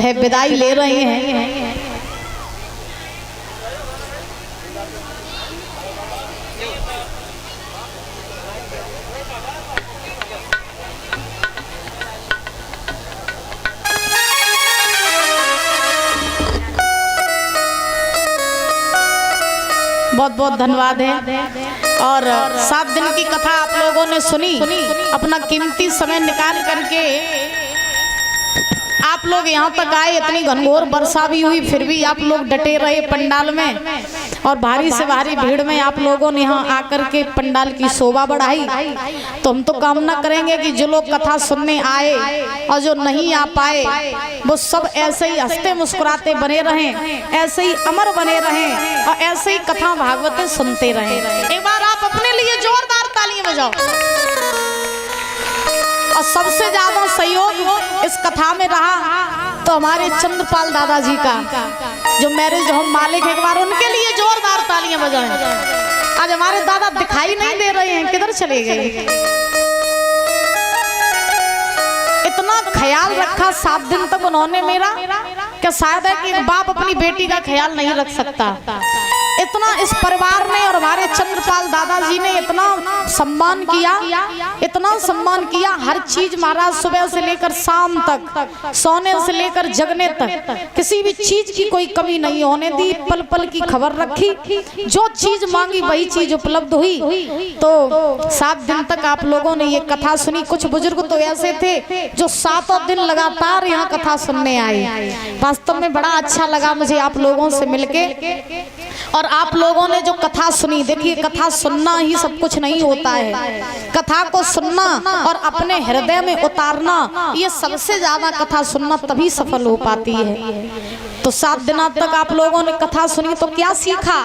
है विदाई ले रहे हैं। बहुत बहुत धन्यवाद है। और 7 दिन की कथा आप लोगों ने सुनी, अपना कीमती समय निकाल करके आप लोग यहाँ तक आए। इतनी घनघोर वर्षा भी हुई फिर भी आप लोग डटे रहे पंडाल में, और भारी से भारी भीड़ में आप लोगों ने यहाँ आकर के पंडाल की शोभा बढ़ाई। तो हम तो कामना करेंगे कि जो लोग कथा सुनने आए और जो नहीं आ पाए वो सब ऐसे ही हंसते मुस्कुराते बने रहें, ऐसे ही अमर बने रहें और ऐसे ही कथा भागवतें सुनते रहें। एक बार आप अपने लिए जोरदार तालियां बजाओ। और सबसे ज्यादा सहयोग इस कथा में रहा तो हमारे चंद्रपाल दादाजी का, जो मैरिज होम मालिक है। एक बार उनके लिए जोरदार तालियां बजाएं। आज हमारे दादा दिखाई नहीं दे रहे हैं, किधर चले गए? इतना ख्याल रखा 7 दिन तक उन्होंने मेरा, क्या शायद है कि बाप अपनी बेटी का ख्याल नहीं रख सकता। इतना इस परिवार ने और हमारे चंद्रपाल दादाजी ने इतना सम्मान किया, इतना सम्मान किया। हर चीज महाराज सुबह से लेकर शाम तक, सोने से लेकर जगने तक किसी भी चीज की कोई कमी नहीं होने दी। पल पल की खबर रखी, जो चीज मांगी वही चीज उपलब्ध हुई। तो 7 दिन तक आप लोगों ने ये कथा सुनी। कुछ बुजुर्ग तो ऐसे थे जो 7 दिन लगातार यहाँ कथा सुनने आए। वास्तव में बड़ा अच्छा लगा मुझे आप लोगों से मिलके। और आप लोगों ने जो कथा सुनी, देखिए कथा सुनना ही सब कुछ नहीं होता है, कथा को सुनना और अपने हृदय में उतारना, ये सबसे ज्यादा कथा सुनना तभी सफल हो पाती है। तो 7 दिनों तक आप लोगों ने कथा सुनी तो क्या सीखा?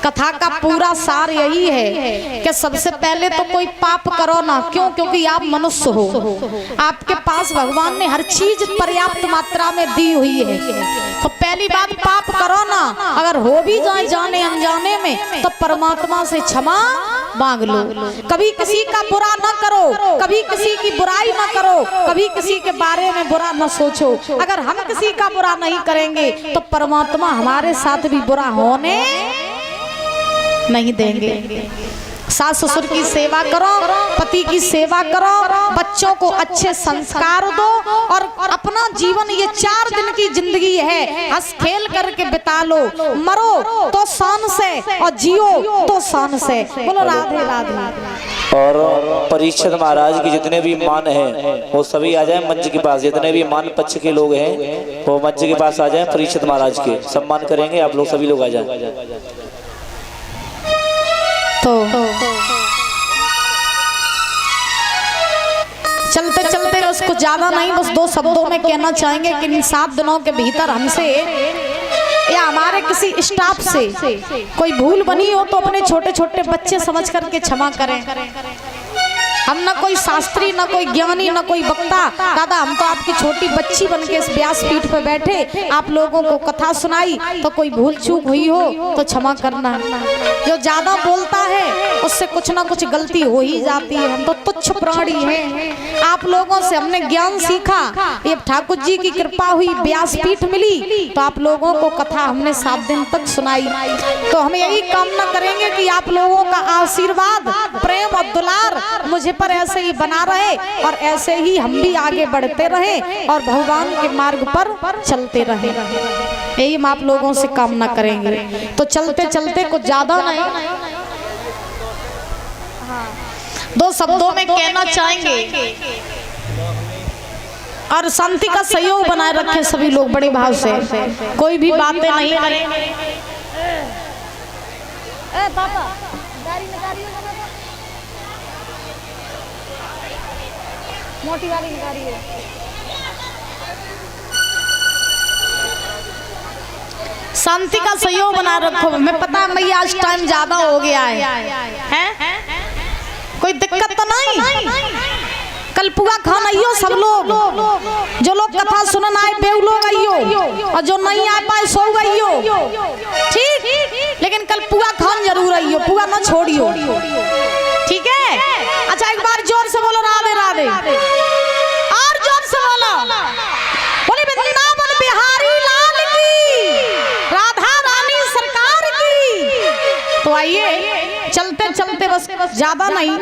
कथा का पूरा सार यही है कि सबसे पहले तो कोई पाप करो ना। क्यों? क्योंकि आप मनुष्य हो, आपके पास भगवान ने हर चीज पर्याप्त मात्रा में दी हुई है। तो पहली बात, पाप करो ना। अगर हो भी जाए जाने अनजाने में तो परमात्मा से क्षमा मांग लो। कभी किसी का बुरा न करो, कभी किसी की बुराई न करो, कभी किसी के बारे में बुरा न सोचो। अगर हम किसी का बुरा नहीं करेंगे तो परमात्मा हमारे साथ भी बुरा होने नहीं देंगे। सास ससुर की सेवा करो, पति की सेवा करो, बच्चों को अच्छे संस्कार दो और अपना जीवन, ये 4 दिन की जिंदगी है, हंस खेल करके बिता लो। मरो तो शान से और जियो तो शान से। बोलो राधे राधे। और परीक्षित महाराज की जितने भी मान हैं वो सभी आ जाएं मंच के पास। जितने भी मान पक्ष के लोग हैं वो मंच के पास आ जाएं। परीक्षित महाराज के सम्मान करेंगे, आप लोग सभी लोग आ जाएं। तो चलते चलते बस कुछ ज्यादा नहीं, बस 2 शब्दों में कहना चाहेंगे कि इन 7 दिनों के भीतर हमसे या हमारे किसी स्टाफ से कोई भूल बनी हो तो अपने छोटे छोटे बच्चे समझ करके क्षमा करें। हम ना कोई शास्त्री, ना कोई ज्ञानी, ना कोई वक्ता। दादा हम तो आपकी छोटी बच्ची बन के इस व्यासपीठ पर बैठे, आप लोगों को कथा सुनाई, तो कोई भूल चूक हुई हो तो क्षमा करना। जो ज्यादा बोलता है उससे कुछ ना कुछ गलती हो ही जाती है। हम तो तुच्छ प्राणी हैं। आप लोगों से हमने ज्ञान सीखा, ये ठाकुर जी की कृपा हुई, व्यासपीठ मिली तो आप लोगों को कथा हमने 7 दिन तक सुनाई। तो हम यही कामना करेंगे कि आप लोगों का आशीर्वाद, प्रेम और दुलार मुझे पर ऐसे ही बना रहे और ऐसे ही हम भी आगे बढ़ते रहे और भगवान के मार्ग पर चलते रहे। यही हम आप लोगों से कामना करेंगे। तो चलते चलते कुछ ज्यादा नहीं, 2 शब्दों में कहना चाहेंगे और शांति का सहयोग बनाए रखें सभी लोग बड़े भाव से, कोई भी बातें नहीं करें। मोटी वाली निकाली है। शांति का सहयोग बना रखो। हमें पता है मैया आज टाइम ज्यादा हो गया है? कोई दिक्कत तो नहीं? कल पुआ खान आइयो सब लोग, जो लोग कथा सुनन आए बेउ लोग आइयो और जो नहीं आ पाए सो आइयो, ठीक? लेकिन कल पुआ खान जरूर आइयो, पुआ ना छोड़ियो, ठीक है? अच्छा एक बार जोर से बोलो राधे राधे, और जोर से बोलो, बोले वृंदावन आइए चलते चलते बस ज्यादा नहीं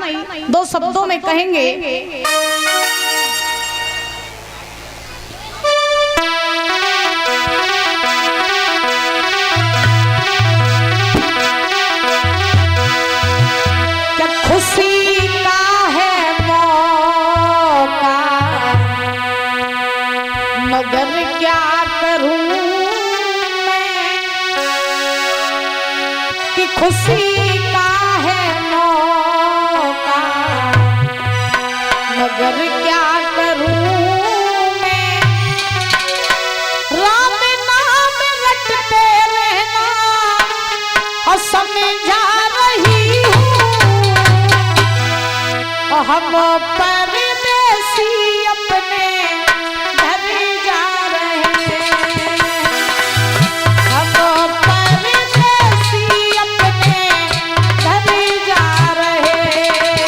2 शब्दों में कहेंगे। क्या खुशी का है मौका मगर क्या करूं कि खुशी का है मौका मगर क्या करूं मैं। राम नाम रटते रहना और समझा रही हूँ हम परदेसी अपने घर जा रहे हैं। हम परदेसी अपने घर जा रहे हैं।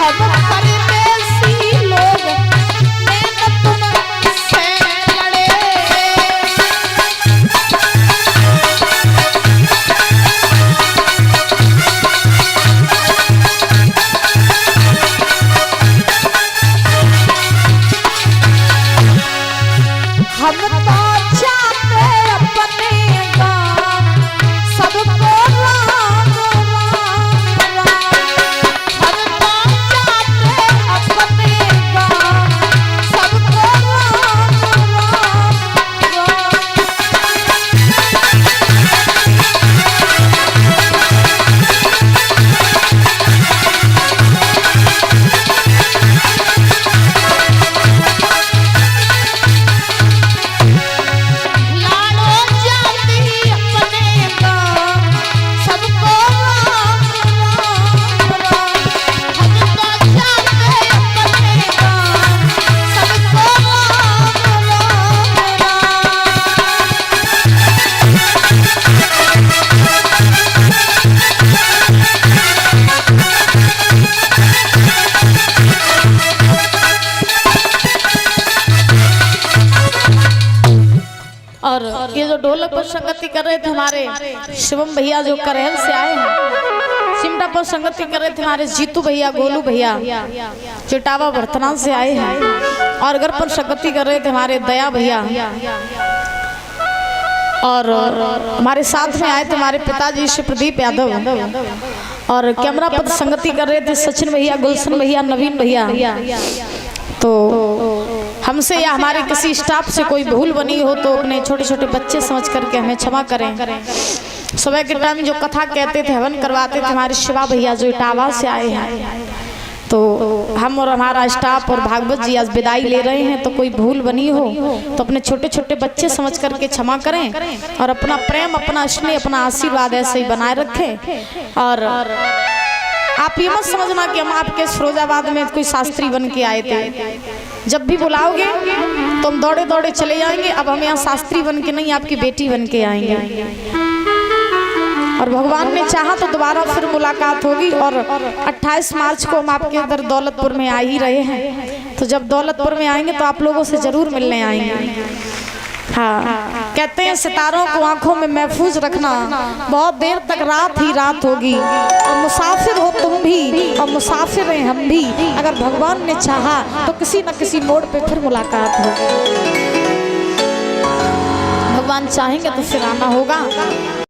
हम परदेसी लोग मैं तुमसे लड़े। हम तो चाहते अपने गाँव सबको राम राम राम। हम तो चाहते अपने गाँव सबको राम राम लाडो जाती अपने गाँव सबको राम राम राम। हम तो चाहते अपने गाँव सबको राम राम और ये जो ढोलक पर संगति कर रहे थे हमारे शिवम भैया जो करेल से आए हैं, सिमटा पर संगति कर रहे थे हमारे जीतू भैया, गोलू भैया जो इटावा बर्तमान से आए हैं, और घर पर संगति कर रहे थे हमारे दया भैया, और हमारे साथ में आए थे हमारे पिताजी श्री प्रदीप यादव, और कैमरा पर संगति कर रहे थे सचिन भैया, गुलशन भैया, नवीन भैया। तो हमसे या हमारे किसी स्टाफ से कोई भूल बनी हो तो अपने छोटे छोटे बच्चे समझ करके हमें क्षमा करें। सुबह के टाइम जो कथा कहते थे, हवन करवाते थे हमारे शिवा भैया जो इटावा से आए हैं, तो हम और हमारा स्टाफ और भागवत जी आज विदाई ले रहे हैं, तो कोई भूल बनी हो तो अपने छोटे छोटे बच्चे समझ करके क्षमा करें, और अपना प्रेम, अपना स्नेह, अपना आशीर्वाद ऐसे ही बनाए रखें। और आप ये मत समझना कि हम आपके फिरोजाबाद में कोई शास्त्री बन के आए थे, जब भी बुलाओगे तो हम दौड़े दौड़े चले जाएंगे। अब हम यहाँ शास्त्री बन के नहीं, आपकी बेटी बन के आएंगे, और भगवान ने चाहा तो दोबारा फिर मुलाकात होगी। और 28 मार्च को हम आपके इधर दौलतपुर में आ ही रहे हैं, तो जब दौलतपुर में आएंगे तो आप लोगों से जरूर मिलने आएंगे। हाँ, कहते हैं सितारों को आंखों में महफूज रखना, बहुत देर तक रात ही रात होगी, और मुसाफिर हो तुम भी और मुसाफिर हैं हम भी, अगर भगवान ने चाहा तो किसी न किसी मोड़ पे फिर मुलाकात होगी। भगवान चाहेंगे तो फिर आना होगा।